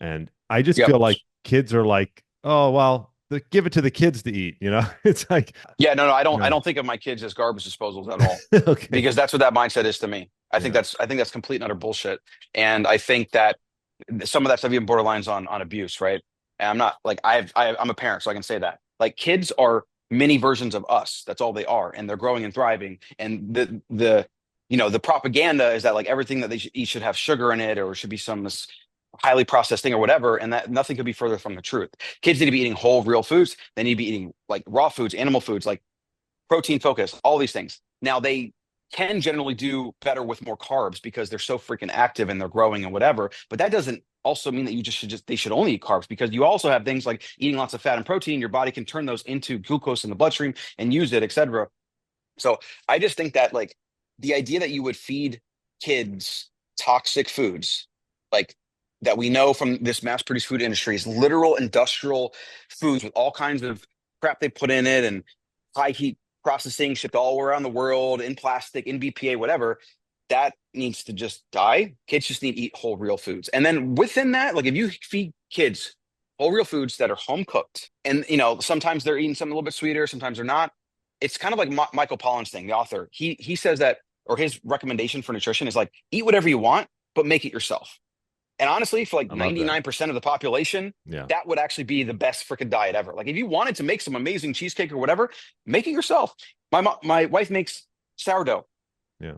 and I just Yep. feel like kids are like, oh well, give it to the kids to eat, It's like, Yeah, no, I don't. I yeah, don't think of my kids as garbage disposals at all, okay, because that's what that mindset is to me. yeah, I think that's complete and utter bullshit. And I think that some of that stuff even borderlines on abuse, right? And I'm not like I'm a parent, so I can say that. Like kids are mini versions of us. That's all they are, and they're growing and thriving. And the propaganda is that like everything that they should eat should have sugar in it, or should be some this highly processed thing or whatever, and that nothing could be further from the truth. Kids need to be eating whole, real foods. They need to be eating like raw foods, animal foods, like protein focus, all these things. Now they can generally do better with more carbs because they're so freaking active and they're growing and whatever. But that doesn't also mean that they should only eat carbs, because you also have things like eating lots of fat and protein. Your body can turn those into glucose in the bloodstream and use it, etc. So I just think that like the idea that you would feed kids toxic foods, like that we know from this mass produced food industry is literal industrial foods with all kinds of crap they put in it and high heat processing shipped all around the world in plastic, in BPA, whatever, that needs to just die. Kids just need to eat whole real foods. And then within that, like if you feed kids whole real foods that are home cooked. And sometimes they're eating something a little bit sweeter, sometimes they're not. It's kind of like Michael Pollan's thing, the author. He says that, or his recommendation for nutrition is like, eat whatever you want, but make it yourself. And honestly, for like I love that. 99% of the population, Yeah. that would actually be the best freaking diet ever. Like if you wanted to make some amazing cheesecake or whatever, make it yourself. My wife makes sourdough. Yeah.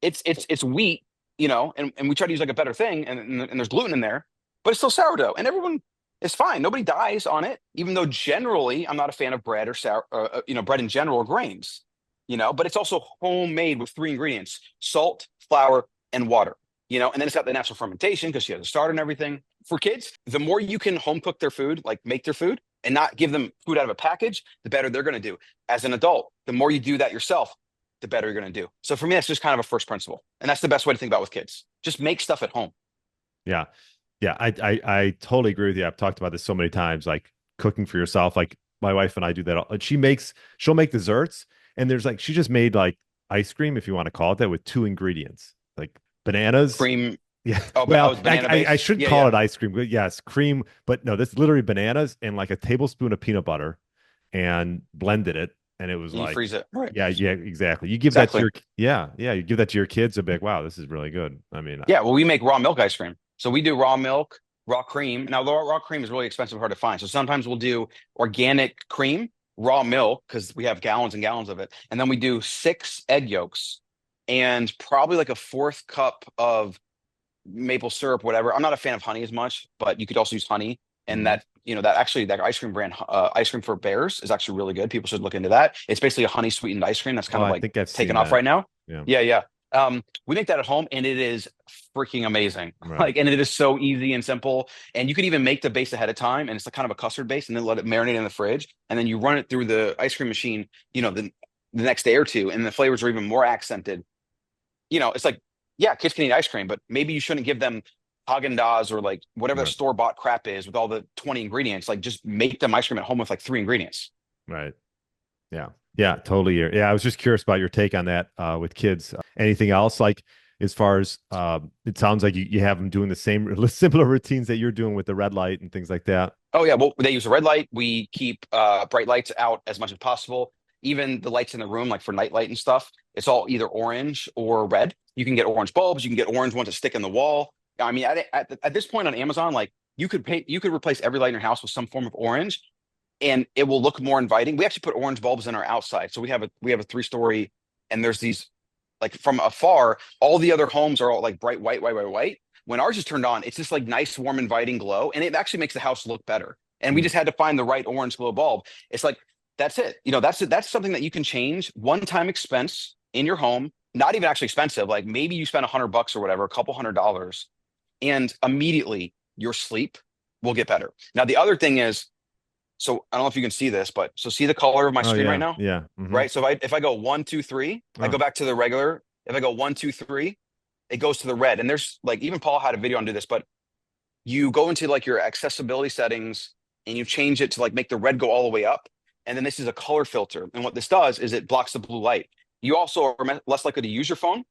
It's wheat, and we try to use like a better thing, and there's gluten in there, but it's still sourdough, and everyone is fine. Nobody dies on it, even though generally I'm not a fan of bread or bread in general or grains, but it's also homemade with three ingredients: salt, flour, and water. And then it's got the natural fermentation because she has a starter and everything. For kids, the more you can home cook their food, like make their food and not give them food out of a package, the better they're going to do. As an adult, the more you do that yourself, the better you're going to do. So for me, that's just kind of a first principle. And that's the best way to think about with kids. Just make stuff at home. Yeah. Yeah. I totally agree with you. I've talked about this so many times, like cooking for yourself. Like my wife and I do that. She'll make desserts, and she just made like ice cream, if you want to call it that, with two ingredients, like bananas. Cream. Yeah. Oh, Well, it's banana I based. should Yeah, call yeah. it ice cream, but yes, cream. But no, that's literally bananas and like a tablespoon of peanut butter and blended it. And it was And you like, freeze it. Right. yeah, yeah, exactly. You give that to Exactly. you give that to your kids. They'll be like, wow, this is really good. I mean, Yeah. Well, we make raw milk ice cream. So we do raw milk, raw cream. Now, the raw cream is really expensive, hard to find. So sometimes we'll do organic cream, raw milk, because we have gallons and gallons of it. And then we do 6 egg yolks and probably like a fourth cup of maple syrup, whatever. I'm not a fan of honey as much, but you could also use honey. And mhm. that ice cream brand, ice cream for bears, is actually really good. People should look into that. It's basically a honey sweetened ice cream that's Oh, kind of I like think I've taken seen off that. right now. Yeah. Yeah, yeah. We make that at home, and it is freaking amazing. Right. Like, and it is so easy and simple. And you could even make the base ahead of time, and it's like kind of a custard base, and then let it marinate in the fridge, and then you run it through the ice cream machine, the next day or two, and the flavors are even more accented. It's like, yeah, kids can eat ice cream, but maybe you shouldn't give them Haagen-Dazs or like whatever the Right. store-bought crap is with all the 20 ingredients. Like, just make them ice cream at home with like 3 ingredients. Right. Yeah. Yeah. Totally. Yeah. I was just curious about your take on that with kids. Anything else, like as far as it sounds like you have them doing the same similar routines that you're doing with the red light and things like that. Oh yeah, well, they use a red light. We keep bright lights out as much as possible. Even the lights in the room, like for night light and stuff, it's all either orange or red. You can get orange bulbs. You can get orange ones to stick in the wall. I mean, at this point on Amazon, like you could replace every light in your house with some form of orange, and it will look more inviting. We actually put orange bulbs in our outside, so we have a 3-story, and there's these, like, from afar, all the other homes are all like bright white, white, white, white. When ours is turned on, it's this like nice, warm, inviting glow, and it actually makes the house look better. And we Mm, just had to find the right orange glow bulb. It's like, that's it. That's it. That's something that you can change, one-time expense in your home. Not even actually expensive. Like maybe you spend $100 or whatever, a couple $100, and immediately your sleep will get better. Now the other thing is, so I don't know if you can see this, but so see the color of my oh screen right yeah. now, Yeah. right? So if I go 1, 2, 3, I Oh, go back to the regular. If I go 1, 2, 3, it goes to the red. And there's like, even Paul had a video on do this, but you go into like your accessibility settings and you change it to like make the red go all the way up. And then this is a color filter. And what this does is it blocks the blue light. You also are less likely to use your phone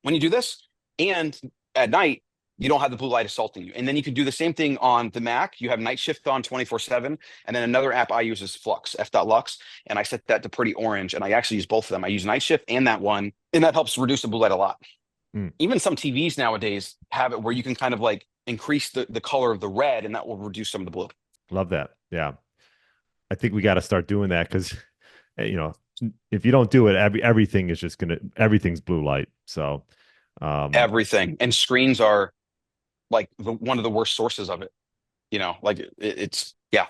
when you do this. And at night, you don't have the blue light assaulting you. And then you can do the same thing on the Mac. You have night shift on 24/7. And then another app I use is Flux, F.Lux. And I set that to pretty orange. And I actually use both of them. I use night shift and that one. And that helps reduce the blue light a lot. mm, Even some TVs nowadays have it where you can kind of like increase the color of the red, and that will reduce some of the blue. love that. Yeah. I think we got to start doing that because, you know, if you don't do it, everything's blue light. So, um, Everything. And screens are like one of the worst sources of it. Like it's, yeah,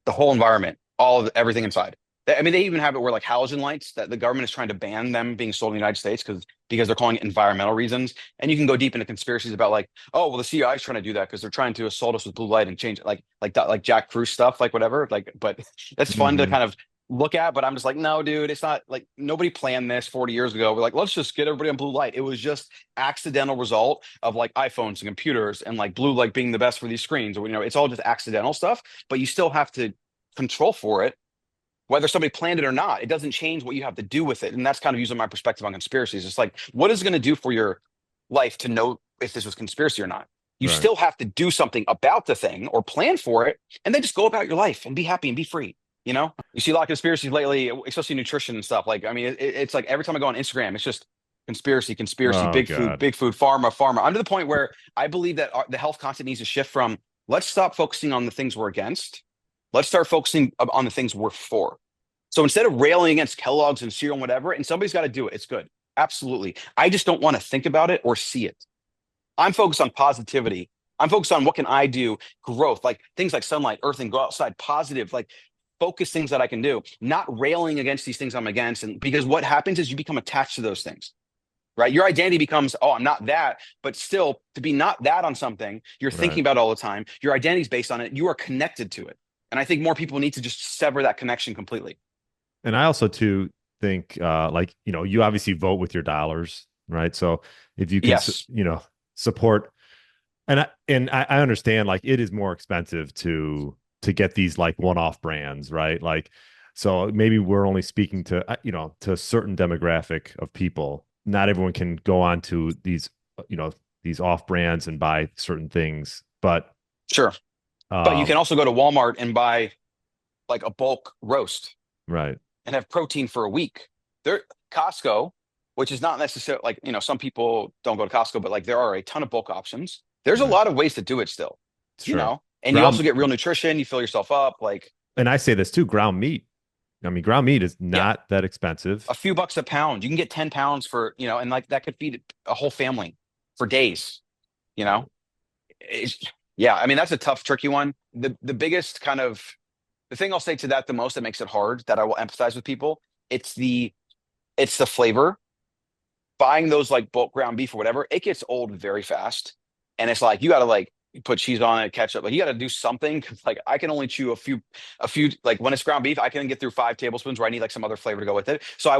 the whole environment, everything inside. I mean, they even have it where like halogen lights that the government is trying to ban them being sold in the United States because they're calling it environmental reasons. And you can go deep into conspiracies about like, oh, well, the CIA is trying to do that because they're trying to assault us with blue light and change it, like that, like Jack Cruz stuff, like whatever. Like, but that's fun to mhm, kind of look at. But I'm just like, no, dude, it's not like nobody planned this 40 years ago. We're like, let's just get everybody on blue light. It was just accidental result of like iPhones and computers and like blue light being the best for these screens. It's all just accidental stuff, but you still have to control for it whether somebody planned it or not. It doesn't change what you have to do with it. And that's kind of using my perspective on conspiracies. It's like, what is it going to do for your life to know if this was conspiracy or not? You Right. still have to do something about the thing or plan for it, and then just go about your life and be happy and be free. You see a lot of conspiracies lately, especially nutrition and stuff. Like, I mean, it's like every time I go on Instagram, it's just conspiracy, conspiracy, Oh big God. food, pharma, pharma. I'm to the point where I believe that the health content needs to shift from let's stop focusing on the things we're against. Let's start focusing on the things we're for. So instead of railing against Kellogg's and cereal and whatever, and somebody's got to do it, it's good. Absolutely. I just don't want to think about it or see it. I'm focused on positivity. I'm focused on what can I do, growth, like things like sunlight, earthing, go outside, positive, like focus things that I can do, not railing against these things I'm against. And because what happens is you become attached to those things, right? Your identity becomes, oh, I'm not that, but still to be not that on something you're Right. thinking about all the time, your identity is based on it, you are connected to it. And I think more people need to just sever that connection completely. And I also too think like, you obviously vote with your dollars, right? So if you can, Yes, support, and I understand like it is more expensive to get these like one-off brands, right? Like, so maybe we're only speaking to to a certain demographic of people. Not everyone can go on to these off brands and buy certain things, but sure. But you can um, also go to Walmart and buy like a bulk roast right, and have protein for a week. There, Costco, which is not necessarily like, some people don't go to Costco, but like there are a ton of bulk options. There's a right, lot of ways to do it still, sure. and you also Ground, get real nutrition. You fill yourself up. Like, and I say this too, ground meat. I mean, ground meat is yeah, not that expensive. a few bucks a pound. You can get 10 pounds for, and like that could feed a whole family for days, you Right. know? It's, yeah, I mean, that's a tough, tricky one. The biggest kind of the thing I'll say to that the most that makes it hard that I will empathize with people, it's the it's the flavor. Buying those like bulk ground beef or whatever, it gets old very fast. And it's like you gotta like put cheese on it, ketchup. Like you gotta do something. Like I can only chew a few like when it's ground beef, I can get through 5 tablespoons where I need like some other flavor to go with it. So I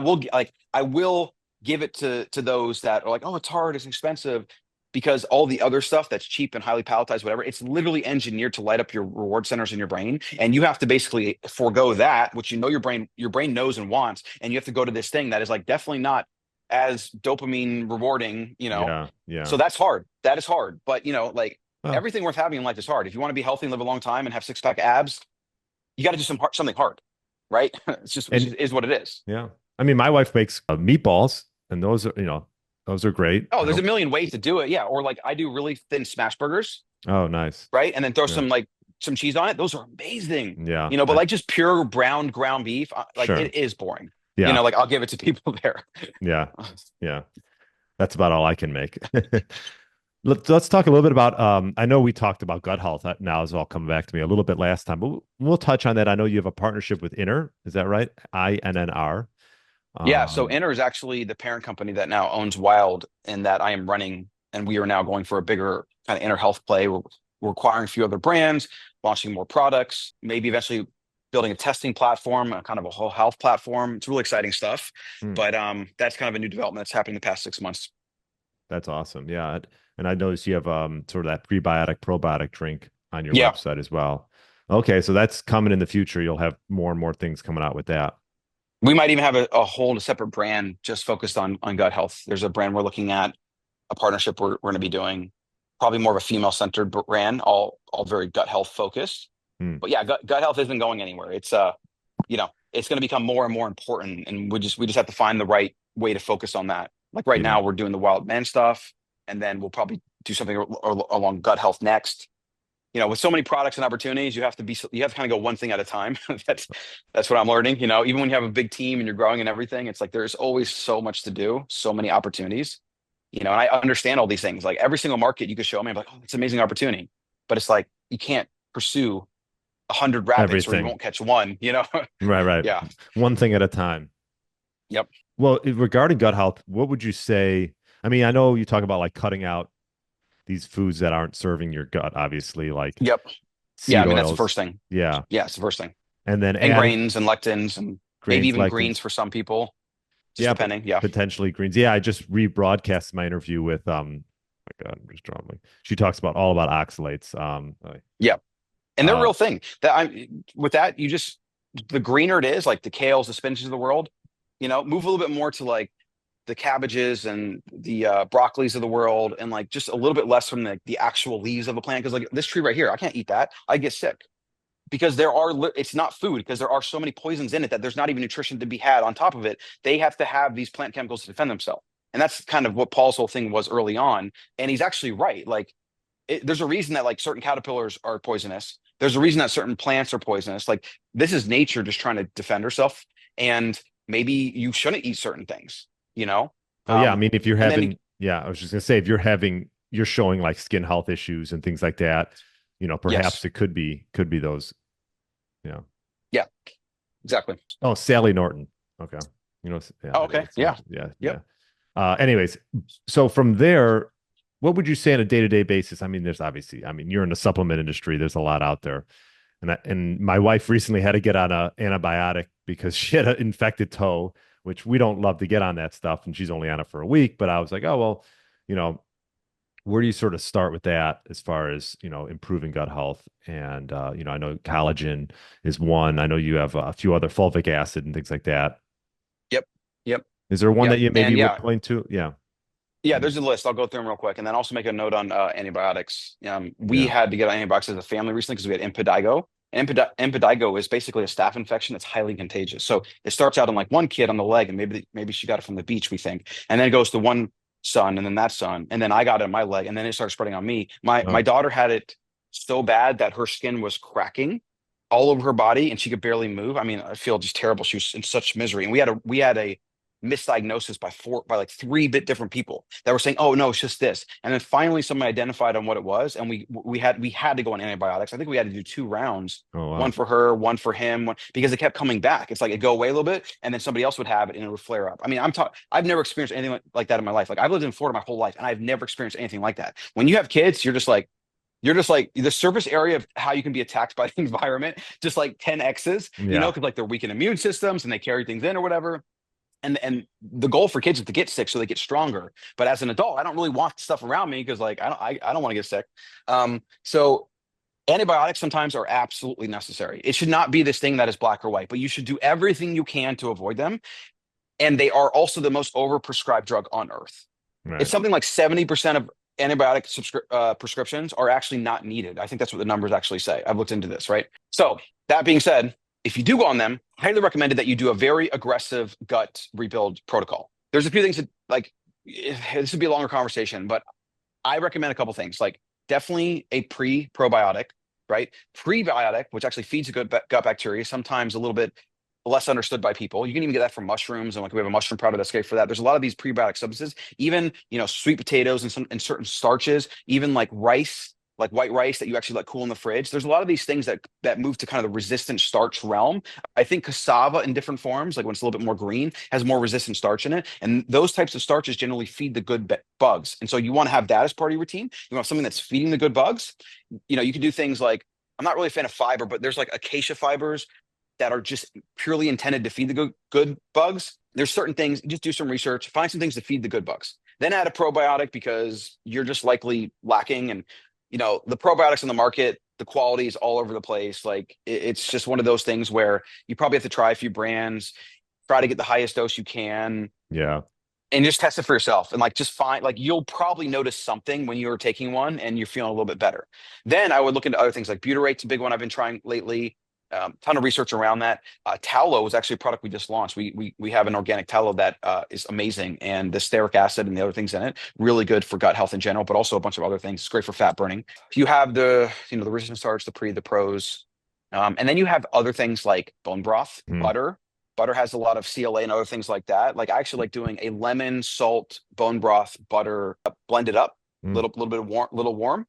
will give it to those that are like, oh, it's hard, it's expensive. Because all the other stuff that's cheap and highly palatized, whatever, it's literally engineered to light up your reward centers in your brain. And you have to basically forego that, which your brain knows and wants, and you have to go to this thing that is like definitely not as dopamine rewarding. Yeah, yeah. So that's hard. That is hard. But like Well, everything worth having in life is hard. If you want to be healthy and live a long time and have six-pack abs, you got to do something hard, right? It and just is what it is. yeah, I mean, my wife makes meatballs, and those are great. Oh, I there's a don't. million ways to do it. Yeah. Or like I do really thin smash burgers, Oh, nice. right? And then throw Yeah, some cheese on it. Those are amazing. yeah. But like just pure browned ground beef, like Sure. it is boring. Yeah, Like I'll give it to people there. yeah, yeah. That's about all I can make. Let's talk a little bit about. I know we talked about gut health. That now is all coming back to me a little bit last time, but we'll touch on that. I know you have a partnership with Inner. Is that right? INNR. Yeah, so Um, Enter is actually the parent company that now owns Wild, and that I am running, and we are now going for a bigger kind of inner health play. We're acquiring a few other brands, launching more products, maybe eventually building a testing platform, a kind of a whole health platform. It's really exciting stuff. hmm. But that's kind of a new development that's happened in the past 6 months. That's awesome. Yeah. And I noticed you have sort of that prebiotic probiotic drink on your Yeah, website as well. Okay, so that's coming in the future. You'll have more and more things coming out with that. we might even have a whole separate brand just focused on gut health. There's a brand we're looking at, a partnership we're going to be doing, probably more of a female centered brand, all very gut health focused. Hmm. But yeah, gut health isn't going anywhere. It's going to become more and more important, and we just have to find the right way to focus on that. Like right Yeah. now, we're doing the wild man stuff, and then we'll probably do something along gut health next. With so many products and opportunities, you have to kind of go one thing at a time. That's what I'm learning. Even when you have a big team and you're growing and everything, it's like there's always so much to do, so many opportunities. And I understand all these things. Like every single market you could show me, I'm like, oh, it's an amazing opportunity. But it's like you can't pursue 100 rabbits or you Everything. won't catch one. Right, right. Yeah. One thing at a time. Yep. Well, regarding gut health, what would you say? I mean, I know you talk about like cutting out these foods that aren't serving your gut, obviously, like Yep. Yeah. I seed mean, that's the oils. first thing. Yeah. Yeah. It's the first thing. And then And adding grains and lectins and maybe grains, even greens lectins. for some people, just Yeah, depending. Yeah. potentially greens. Yeah, I just rebroadcast my interview with my God, I'm just drawing. She talks about all about oxalates. Yeah. And they're a uh real thing that I'm with that. The greener it is, like the kales, the spinaches of the world, move a little bit more to like the cabbages and the broccolis of the world, and like just a little bit less from the actual leaves of a plant. Because like this tree right here, I can't eat that. I get sick because it's not food, because there are so many poisons in it that there's not even nutrition to be had on top of it. They have to have these plant chemicals to defend themselves. And that's kind of what Paul's whole thing was early on. And he's actually right. Like there's a reason that like certain caterpillars are poisonous. There's a reason that certain plants are poisonous. Like this is nature just trying to defend herself. And maybe you shouldn't eat certain things, you know? Oh yeah, I mean, if you're And then having, yeah, I was just gonna say, if you're showing like skin health issues and things like that, perhaps yes, it could be those, yeah. yeah, exactly. Oh, Sally Norton. Okay, yeah, Oh, I know okay. it's, Yeah. yeah, yeah. Yep. Anyways, so from there, what would you say on a day-to-day basis? I mean, there's obviously, I mean, you're in the supplement industry. There's a lot out there, and my wife recently had to get on a antibiotic because she had an infected toe, which we don't love to get on that stuff, and she's only on it for a week. But I was like, oh well, you know, where do you sort of start with that as far as improving gut health? And I know collagen is one. I know you have a few other fulvic acid and things like that. Yep. Yep. Is there one Yep. that you maybe And would yeah, point to? Yeah. yeah, there's a list. I'll go through them real quick, and then also make a note on antibiotics. We Yeah. had to get on antibiotics as a family recently because we had impetigo. Impetigo is basically a staph infection that's highly contagious. So it starts out on like one kid on the leg, and maybe she got it from the beach, we think, and then it goes to one son, and then that son, and then I got it on my leg, and then it started spreading on me. My Oh, daughter had it so bad that her skin was cracking all over her body, and she could barely move. I mean, I feel just terrible. She was in such misery, and we had a misdiagnosis by like different people that were saying, "Oh no, it's just this." And then finally, someone identified on what it was, and we had to go on antibiotics. I think we had to do 2 rounds, oh one wow. for her, one for him, because it kept coming back. It's like it'd go away a little bit, and then somebody else would have it, and it would flare up. I mean, I've never experienced anything like that in my life. Like I've lived in Florida my whole life, and I've never experienced anything like that. When you have kids, you're just like the surface area of how you can be attacked by the environment, just like 10x's, Yeah. because like they're weakened immune systems and they carry things in or whatever. And the goal for kids is to get sick so they get stronger. But as an adult, I don't really want stuff around me because like I don't want to get sick. So antibiotics sometimes are absolutely necessary. It should not be this thing that is black or white, but you should do everything you can to avoid them. And they are also the most overprescribed drug on earth. It's Right. something like 70% of antibiotic prescriptions are actually not needed. I think that's what the numbers actually say. I've looked into this, right? So that being said, if you do go on them, highly recommended that you do a very aggressive gut rebuild protocol. There's a few things that like this would be a longer conversation, but I recommend a couple things. Like definitely a probiotic, right? Prebiotic, which actually feeds the gut bacteria, sometimes a little bit less understood by people. You can even get that from mushrooms, and like we have a mushroom powder that's great for that. There's a lot of these prebiotic substances, even sweet potatoes and certain starches, even like rice, like white rice that you actually let cool in the fridge. There's a lot of these things that move to kind of the resistant starch realm. I think cassava in different forms, like when it's a little bit more green, has more resistant starch in it, and those types of starches generally feed the good bugs. And so you want to have that as part of your routine. You want something that's feeding the good bugs. You can do things like, I'm not really a fan of fiber, but there's like acacia fibers that are just purely intended to feed the good bugs. There's certain things, just do some research, find some things to feed the good bugs. Then add a probiotic because you're just likely lacking. And, the probiotics on the market, the quality is all over the place. Like it's just one of those things where you probably have to try a few brands, try to get the highest dose you can, Yeah. and just test it for yourself. And like just find, like, you'll probably notice something when you're taking one and you're feeling a little bit better. Then I would look into other things like butyrate's a big one I've been trying lately. Ton of research around that. Tallow is actually a product we just launched. We have an organic tallow that is amazing, and the stearic acid and the other things in it really good for gut health in general, but also a bunch of other things. It's great for fat burning. If you have the resistant starch, the pros, and then you have other things like bone broth, Mm. butter. Butter has a lot of CLA and other things like that. Like I actually like doing a lemon, salt, bone broth, butter blended up, Mm. little bit of warm.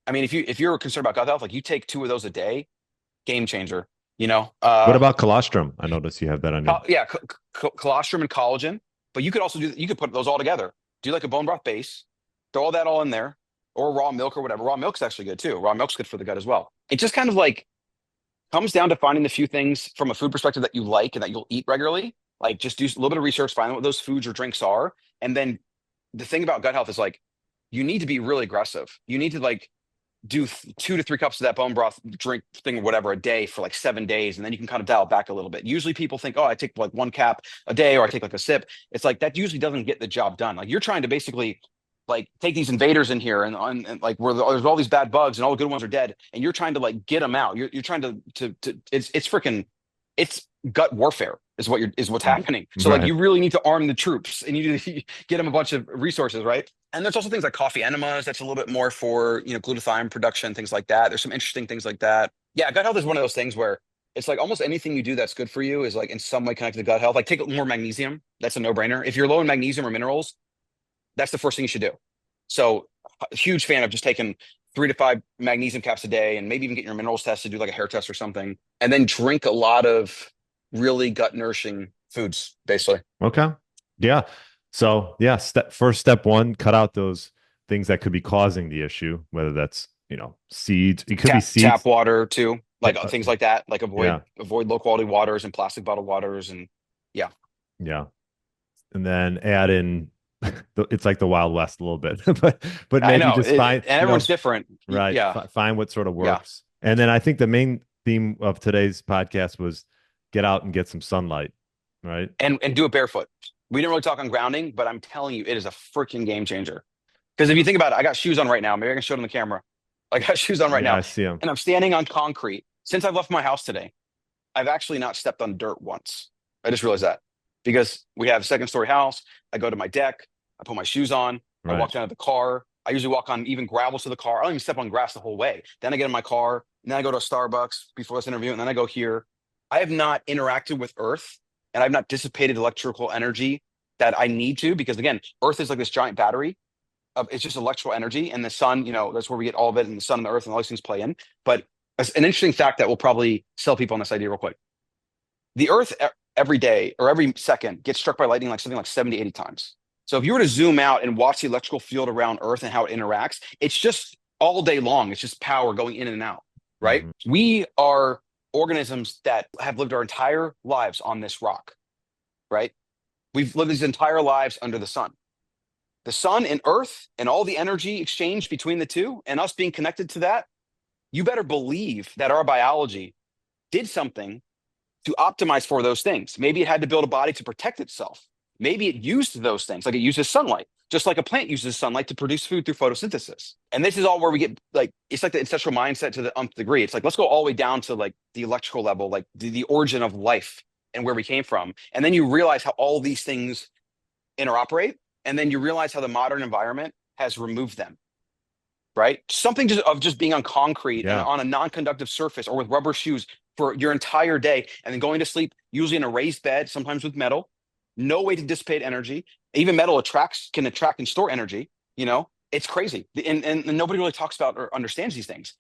I mean, if you're concerned about gut health, like you take 2 of those a day, game changer. You know, What uh, about colostrum? I noticed you have that on your. yeah, colostrum and collagen. But you could put those all together. Do like a bone broth base, throw all that all in there, or raw milk or whatever. Raw milk's actually good too. Raw milk's good for the gut as well. It just kind of like comes down to finding the few things from a food perspective that you like and that you'll eat regularly. Like just do a little bit of research, find out what those foods or drinks are, and then the thing about gut health is like you need to be really aggressive. You need to like do 2 to 3 cups of that bone broth drink thing or whatever a day for like 7 days, and then you can kind of dial it back a little bit. Usually people think, oh, I take like 1 cap a day or I take like a sip. It's like that usually doesn't get the job done. Like you're trying to basically like take these invaders in here and like where there's all these bad bugs and all the good ones are dead, and you're trying to like get them out. You're trying to it's freaking it's gut warfare is what's happening. So like Right. you really need to arm the troops and you need to get them a bunch of resources, right? And there's also things like coffee enemas. That's a little bit more for, glutathione production, things like that. There's some interesting things like that. Yeah, gut health is one of those things where it's like almost anything you do that's good for you is like in some way connected to gut health. Like take more magnesium. That's a no-brainer. If you're low in magnesium or minerals, that's the first thing you should do. So a huge fan of just taking 3 to 5 magnesium caps a day and maybe even get your minerals tested, do like a hair test or something, and then drink a lot of really gut nourishing foods, basically. Okay. Yeah. So yeah, first step one, cut out those things that could be causing the issue, whether that's, seeds. It could be Tap seeds. water too, like Uh, things like that. Like yeah. avoid low quality waters and plastic bottled waters, and yeah. Yeah. And then add in it's like the Wild West a little bit, but I maybe know just find, and everyone's different. right, Yeah, find what sort of yeah, works. And then I think the main theme of today's podcast was get out and get some sunlight, right? and do it barefoot. We didn't really talk on grounding, but I'm telling you, it is a freaking game changer. Because if you think about it, I got shoes on right now. Maybe I can show it on the camera. I got shoes on right Yeah, now, I see them. and I'm standing on concrete. Since I've left my house today, I've actually not stepped on dirt once. I just realized that because we have a second story house. I go to my deck. I put my shoes on. I Right. walk down to the car. I usually walk on even gravel to the car. I don't even step on grass the whole way. Then I get in my car. And then I go to a Starbucks before this interview. And then I go here. I have not interacted with Earth and I've not dissipated electrical energy that I need to because, again, Earth is like this giant battery. It's just electrical energy. And the sun, that's where we get all of it. And the sun and the Earth and all these things play in. But an interesting fact that will probably sell people on this idea real quick. The Earth every day or every second gets struck by lightning like something like 70, 80 times. So if you were to zoom out and watch the electrical field around Earth and how it interacts, it's just all day long. It's just power going in and out, right? Mhm. We are organisms that have lived our entire lives on this rock, right? We've lived these entire lives under the sun. The sun and Earth and all the energy exchange between the two and us being connected to that, you better believe that our biology did something to optimize for those things. Maybe it had to build a body to protect itself. Maybe it used those things, like it uses sunlight, just like a plant uses sunlight to produce food through photosynthesis. And this is all where we get like, it's like the ancestral mindset to the nth degree. It's like, let's go all the way down to like the electrical level, like the origin of life and where we came from. And then you realize how all these things interoperate. And then you realize how the modern environment has removed them, right? Something just being on concrete and Yeah. on a non-conductive surface or with rubber shoes for your entire day and then going to sleep, usually in a raised bed, sometimes with metal, no way to dissipate energy. Even metal can attract and store energy. It's crazy. And nobody really talks about or understands these things.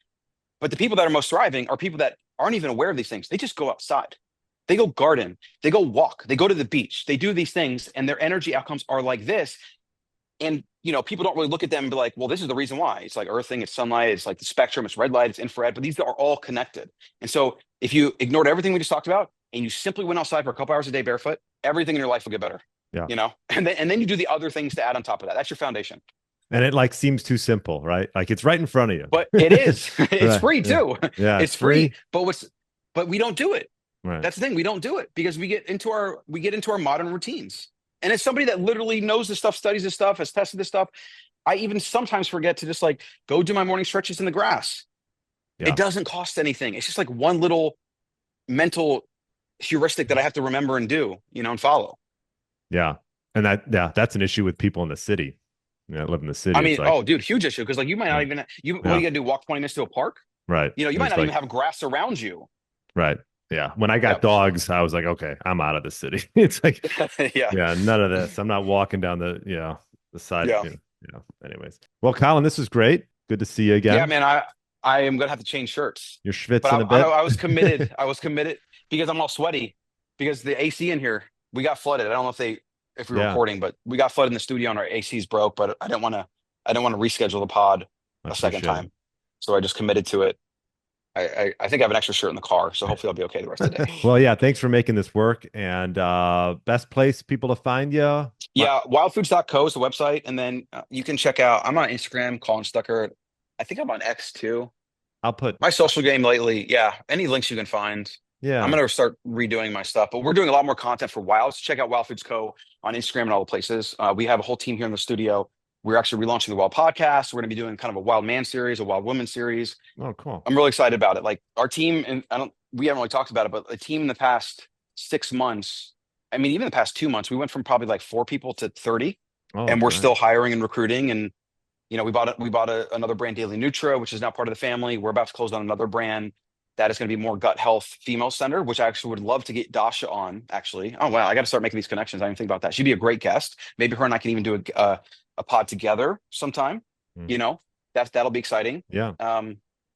But the people that are most thriving are people that aren't even aware of these things. They just go outside. They go garden. They go walk. They go to the beach. They do these things and their energy outcomes are like this. And, people don't really look at them and be like, well, this is the reason why. It's like earthing, it's sunlight, it's like the spectrum, it's red light, it's infrared, but these are all connected. And so if you ignored everything we just talked about and you simply went outside for a couple hours a day barefoot, everything in your life will get better. Yeah. And then you do the other things to add on top of that. That's your foundation. And it like seems too simple, right? Like it's right in front of you. But it is. It's Right. free Yeah. too. Yeah, It's free. But we don't do it. Right. That's the thing. We don't do it because we get into our modern routines. And as somebody that literally knows this stuff, studies this stuff, has tested this stuff, I even sometimes forget to just like go do my morning stretches in the grass. Yeah. It doesn't cost anything. It's just like one little mental heuristic that I have to remember and do, and follow. Yeah. And that's an issue with people in the city. I live in the city. I mean, It's like, oh, dude, huge issue because like you might not even what are you gonna do? Walk 20 minutes to a park? right. You might It's not like, even have grass around you. right. Yeah. When I got Yep. dogs, I was like, okay, I'm out of the city. It's like, Yeah. yeah, none of this. I'm not walking down the side. Yeah. Anyways. Well, Colin, this was great. Good to see you again. Yeah, man. I am gonna have to change shirts. You're But schwitzing a bit. I was committed. I was committed because I'm all sweaty because the AC in here, we got flooded. I don't know if we were Yeah. recording, but we got flooded in the studio and our AC's broke, but I didn't want to reschedule the pod I a second appreciate it. time. So I just committed to it. I think I have an extra shirt in the car, so hopefully I'll be okay the rest of the day. Well, yeah, thanks for making this work. And best place people to find you. Yeah, wildfoods.co is the website. And then you can check out, I'm on Instagram, Colin Stuckert. I think I'm on X too. I'll put, My social game lately, yeah. Any links you can find. I'm yeah. gonna start redoing my stuff, but we're doing a lot more content for Wilds. Check out Wild Foods Co. on Instagram and all the places. We have a whole team here in the studio. We're actually relaunching the Wild podcast. We're gonna be doing kind of a Wild Man series, a Wild Woman series. Oh, cool. I'm really excited about it. Like our team, and we haven't really talked about it, but the team in the past 6 months, I mean, even the past 2 months, we went from probably like 4 people to 30, Oh, and we're great. still hiring and recruiting. And we bought another brand, Daily Nutra, which is now part of the family. We're about to close on another brand that is going to be more gut health, female centered, which I actually would love to get Dasha on. Actually, oh wow, I got to start making these connections. I didn't think about that. She'd be a great guest. Maybe her and I can even do a pod together sometime. Mm. You know, that'll be exciting. Yeah.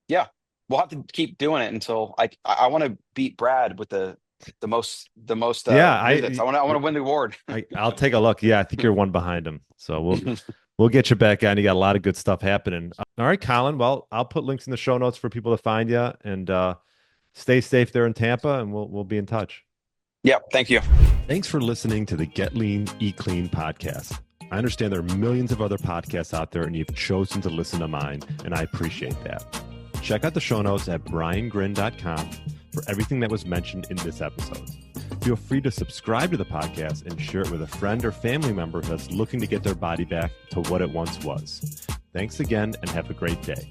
Yeah, we'll have to keep doing it until I want to beat Brad with the most Yeah. visits. I want to win the award. I'll take a look. Yeah. I think you're one behind him. So we'll get you back on. You got a lot of good stuff happening. All right, Colin. Well, I'll put links in the show notes for people to find you, and stay safe there in Tampa, and we'll be in touch. Yeah, thank you. Thanks for listening to the Get Lean, Eat Clean podcast. I understand there are millions of other podcasts out there, and you've chosen to listen to mine, and I appreciate that. Check out the show notes at briangryn.com for everything that was mentioned in this episode. Feel free to subscribe to the podcast and share it with a friend or family member that's looking to get their body back to what it once was. Thanks again, and have a great day.